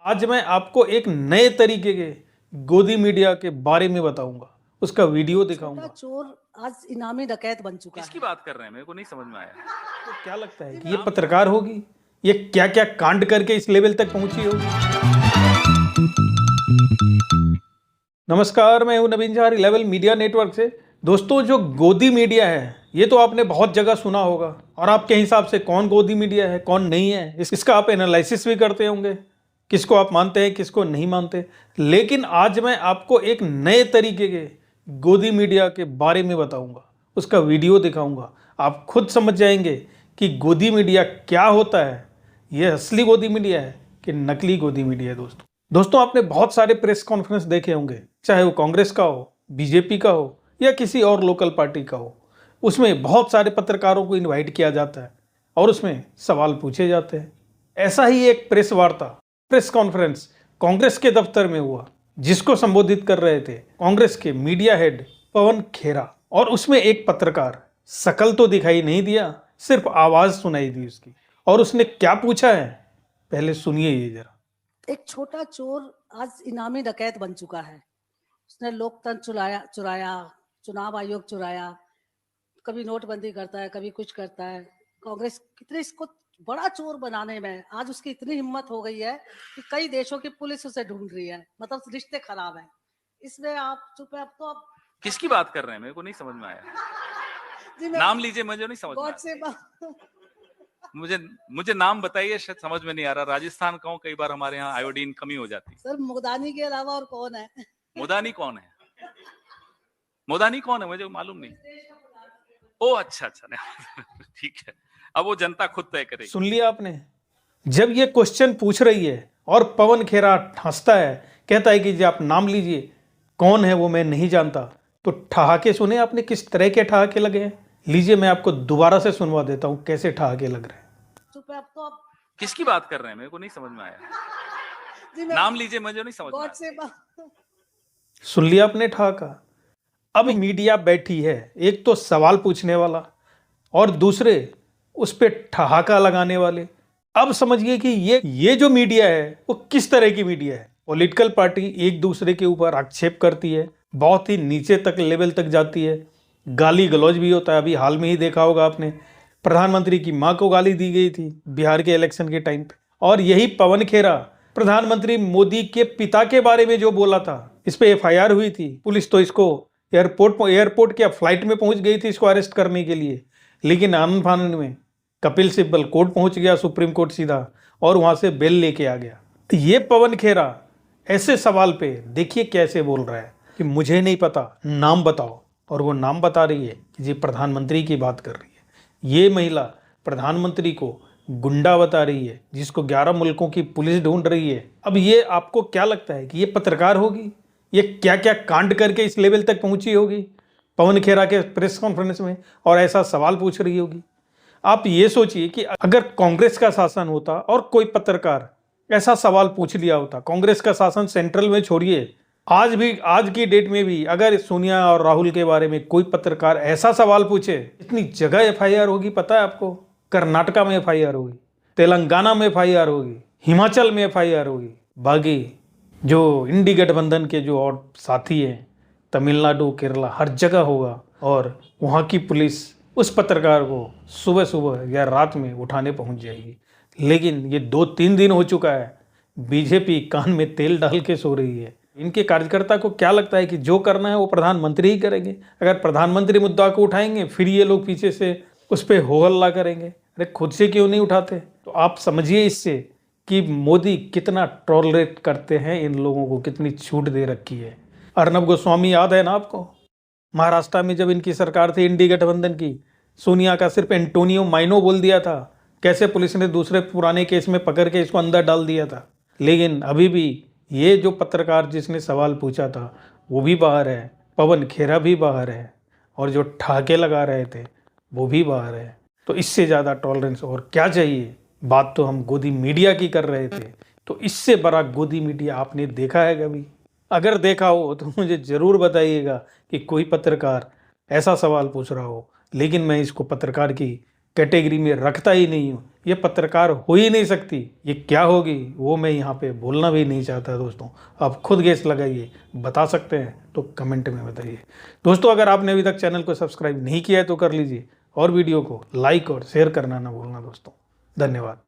आज मैं आपको एक नए तरीके के गोदी मीडिया के बारे में बताऊंगा, उसका वीडियो छोटा दिखाऊंगा। चोर आज इनामी डकैत बन चुका किसकी है। बात कर रहे हैं? मेरे को नहीं समझ में आया। तो क्या लगता है कि ये पत्रकार होगी? ये क्या क्या कांड करके इस लेवल तक पहुंची होगी? नमस्कार, मैं हूं नवीन झार, लेवल मीडिया नेटवर्क से। दोस्तों, जो गोदी मीडिया है ये तो आपने बहुत जगह सुना होगा, और आपके हिसाब से कौन गोदी मीडिया है कौन नहीं है इसका आप एनालिसिस भी करते होंगे, किसको आप मानते हैं किसको नहीं मानते। लेकिन आज मैं आपको एक नए तरीके के गोदी मीडिया के बारे में बताऊंगा, उसका वीडियो दिखाऊंगा। आप खुद समझ जाएंगे कि गोदी मीडिया क्या होता है, ये असली गोदी मीडिया है कि नकली गोदी मीडिया है। दोस्तों, आपने बहुत सारे प्रेस कॉन्फ्रेंस देखे होंगे, चाहे वो कांग्रेस का हो, बीजेपी का हो या किसी और लोकल पार्टी का हो। उसमें बहुत सारे पत्रकारों को इनवाइट किया जाता है और उसमें सवाल पूछे जाते हैं। ऐसा ही एक प्रेस कॉन्फ्रेंस कांग्रेस के दफ्तर में हुआ, जिसको संबोधित कर रहे थे कांग्रेस के मीडिया हेड पवन खेरा। और उसमें एक पत्रकार, शकल तो दिखाई नहीं दिया, सिर्फ आवाज सुनाई दी उसकी। और उसने क्या पूछा है, पहले सुनिए ये जरा। एक छोटा चोर आज इनामी डकैत बन चुका है। उसने लोकतंत्र चुराया, चुनाव आयोग चुराया, कभी नोटबंदी करता है, कभी कुछ करता है। कांग्रेस कितने इसको बड़ा चोर बनाने में आज उसकी इतनी हिम्मत हो गई है कि कई देशों की पुलिस उसे ढूंढ रही है। मतलब रिश्ते खराब है। इसमें आप चुप है। अब तो आप किसकी बात कर रहे हैं? मेरे को नहीं समझ में आया। जी नाम लीजिए, मुझे नहीं समझ में गॉड आया। से मुझे नाम बताइए, शायद समझ में नहीं आ रहा। राजस्थान का हूं, कई बार हमारे यहाँ आयोडीन कमी हो जाती। सर, मुगदानी के अलावा और कौन है? मोदानी कौन है? मोदानी कौन है मुझे मालूम नहीं। ओ अच्छा ठीक है, अब वो जनता खुद तय करेगी। सुन लिया आपने। जब ये क्वेश्चन पूछ रही है और पवन खेरा हंसता है, कहता है कि जी आप नाम लीजिए, कौन है वो मैं नहीं जानता। तो ठहाके सुने आपने, किस तरह के ठहाके लगे हैं। लीजिए, मैं आपको दोबारा से सुनवा देता हूं कैसे ठहाके लग रहे हैं। चुप है। अब तो आप किसकी बात कर रहे हैं? मेरे को नहीं समझ में आया। नाम लीजिए, मुझे नहीं समझ में गॉड आया। से सुन लिया आपने ठहाका। अब मीडिया बैठी है, एक तो सवाल पूछने वाला और दूसरे उस पे ठहाका लगाने वाले। अब समझिए कि ये जो मीडिया है वो किस तरह की मीडिया है। पॉलिटिकल पार्टी एक दूसरे के ऊपर आक्षेप करती है, बहुत ही नीचे तक लेवल तक जाती है, गाली गलौज भी होता है। अभी हाल में ही देखा होगा आपने, प्रधानमंत्री की मां को गाली दी गई थी बिहार के इलेक्शन के टाइम पे। और यही पवन खेरा प्रधानमंत्री मोदी के पिता के बारे में जो बोला था, इस पे एफआईआर हुई थी। पुलिस तो इसको एयरपोर्ट क्या फ्लाइट में पहुंच गई थी इसको अरेस्ट करने के लिए, लेकिन आनंद फानंद में कपिल सिब्बल कोर्ट पहुंच गया, सुप्रीम कोर्ट सीधा, और वहां से बेल लेके आ गया। ये पवन खेरा ऐसे सवाल पे देखिए कैसे बोल रहा है कि मुझे नहीं पता, नाम बताओ। और वो नाम बता रही है कि जी प्रधानमंत्री की बात कर रही है। ये महिला प्रधानमंत्री को गुंडा बता रही है, जिसको 11 मुल्कों की पुलिस ढूंढ रही है। अब ये आपको क्या लगता है कि ये पत्रकार होगी? ये क्या क्या कांड करके इस लेवल तक पहुंची होगी पवन खेरा के प्रेस कॉन्फ्रेंस में, और ऐसा सवाल पूछ रही होगी? आप ये सोचिए कि अगर कांग्रेस का शासन होता और कोई पत्रकार ऐसा सवाल पूछ लिया होता, कांग्रेस का शासन सेंट्रल में छोड़िए, आज की डेट में भी अगर सोनिया और राहुल के बारे में कोई पत्रकार ऐसा सवाल पूछे, इतनी जगह एफआईआर होगी। पता है आपको, कर्नाटका में एफआईआर होगी, तेलंगाना में एफआईआर होगी, हिमाचल में एफआईआर होगी। बाकी जो इंडी गठबंधन के जो और साथी हैं, तमिलनाडु, केरला, हर जगह होगा। और वहाँ की पुलिस उस पत्रकार को सुबह सुबह या रात में उठाने पहुंच जाएगी। लेकिन ये 2-3 दिन हो चुका है, बीजेपी कान में तेल डाल के सो रही है। इनके कार्यकर्ता को क्या लगता है कि जो करना है वो प्रधानमंत्री ही करेंगे। अगर प्रधानमंत्री मुद्दा को उठाएंगे, फिर ये लोग पीछे से उस पर हो हल्ला करेंगे। अरे खुद से क्यों नहीं उठाते? तो आप समझिए इससे कि मोदी कितना टॉलरेट करते हैं इन लोगों को, कितनी छूट दे रखी है। अर्नब गोस्वामी याद है ना आपको, महाराष्ट्र में जब इनकी सरकार थी इंडी गठबंधन की, सोनिया का सिर्फ एंटोनियो माइनो बोल दिया था, कैसे पुलिस ने दूसरे पुराने केस में पकड़ के इसको अंदर डाल दिया था। लेकिन अभी भी ये जो पत्रकार जिसने सवाल पूछा था वो भी बाहर है, पवन खेरा भी बाहर है, और जो ठहाके लगा रहे थे वो भी बाहर है। तो इससे ज़्यादा टॉलरेंस और क्या चाहिए? बात तो हम गोदी मीडिया की कर रहे थे, तो इससे बड़ा गोदी मीडिया आपने देखा है कभी? अगर देखा हो तो मुझे ज़रूर बताइएगा कि कोई पत्रकार ऐसा सवाल पूछ रहा हो। लेकिन मैं इसको पत्रकार की कैटेगरी में रखता ही नहीं हूँ। ये पत्रकार हो ही नहीं सकती। ये क्या होगी वो मैं यहाँ पे बोलना भी नहीं चाहता दोस्तों। आप खुद गेस लगाइए, बता सकते हैं तो कमेंट में बताइए। दोस्तों अगर आपने अभी तक चैनल को सब्सक्राइब नहीं किया है तो कर लीजिए, और वीडियो को लाइक और शेयर करना ना भूलना दोस्तों। धन्यवाद।